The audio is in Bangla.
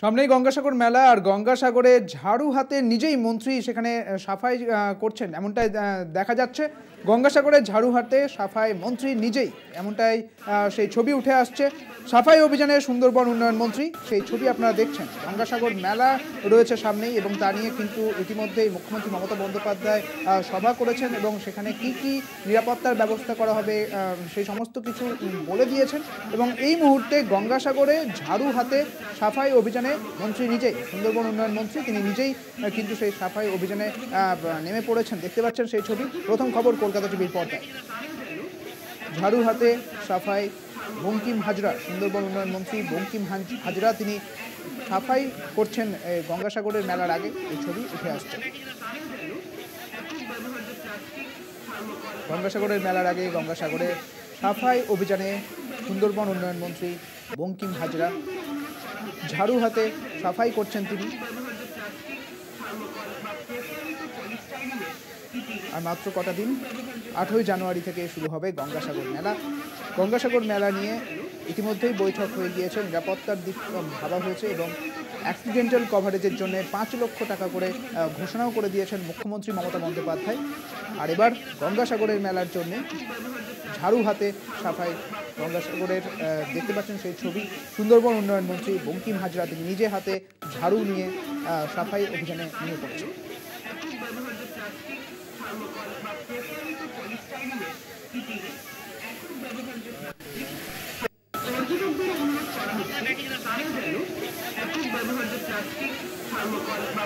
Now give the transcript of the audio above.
সামনেই গঙ্গাসাগর মেলা আর গঙ্গাসাগরে ঝাড়ু হাতে নিজেই মন্ত্রী সেখানে সাফাই করছেন এমনটাই দেখা যাচ্ছে। গঙ্গাসাগরে ঝাড়ু হাতে সাফাই মন্ত্রী নিজেই এমনটাই সেই ছবি উঠে আসছে। সাফাই অভিযানে সুন্দরবন উন্নয়ন মন্ত্রী সেই ছবি আপনারা দেখছেন। গঙ্গাসাগর মেলা রয়েছে সামনেই এবং তা নিয়ে কিন্তু ইতিমধ্যেই মুখ্যমন্ত্রী মমতা বন্দ্যোপাধ্যায় সভা করেছেন এবং সেখানে কি কি নিরাপত্তার ব্যবস্থা করা হবে সেই সমস্ত কিছু বলে দিয়েছেন। এবং এই মুহূর্তে গঙ্গাসাগরে ঝাড়ু হাতে সাফাই অভিযানে মন্ত্রী নিজেই, সুন্দরবন উন্নয়ন মন্ত্রী তিনি নিজেই কিন্তু সেই সাফাই অভিযানে নেমে পড়েছেন। দেখতে পাচ্ছেন সেই ছবি। প্রথম খবর কলকাতা টিভির পর্দায়। ঝাড়ু হাতে সাফাই বঙ্কিম হাজরা, সুন্দরবন উন্নয়ন মন্ত্রী বঙ্কিম হাজরা তিনি সাফাই করছেন গঙ্গাসাগরের মেলার আগে। এই ছবি উঠে আসছে। গঙ্গাসাগরের মেলার আগে গঙ্গাসাগরে সাফাই অভিযানে সুন্দরবন উন্নয়ন মন্ত্রী বঙ্কিম হাজরা ঝাড়ু হাতে সাফাই করছেন তিনি। আর মাত্র কটা দিন, 8ই জানুয়ারি থেকে শুরু হবে গঙ্গাসাগর মেলা। গঙ্গাসাগর মেলা নিয়ে ইতিমধ্যেই বৈঠক হয়ে গিয়েছে, নিরাপত্তার দিক ভাবা হয়েছে এবং অ্যাক্সিডেন্টাল কভারেজের জন্য 5 লক্ষ টাকা করে ঘোষণাও করে দিয়েছেন মুখ্যমন্ত্রী মমতা বন্দ্যোপাধ্যায়। আর এবার গঙ্গাসাগরের মেলার জন্য ঝাড়ু হাতে সাফাই গঙ্গাসাগরের দেখতে পাচ্ছেন সেই ছবি। সুন্দরবন উন্নয়ন মন্ত্রী বঙ্কিম হাজরা তিনি নিজে হাতে ঝাড়ু নিয়ে সাফাই অভিযানে নিয়ে পড়ছেন। ব্যবহার্য প্লাস্টিক, থার্মোকল বা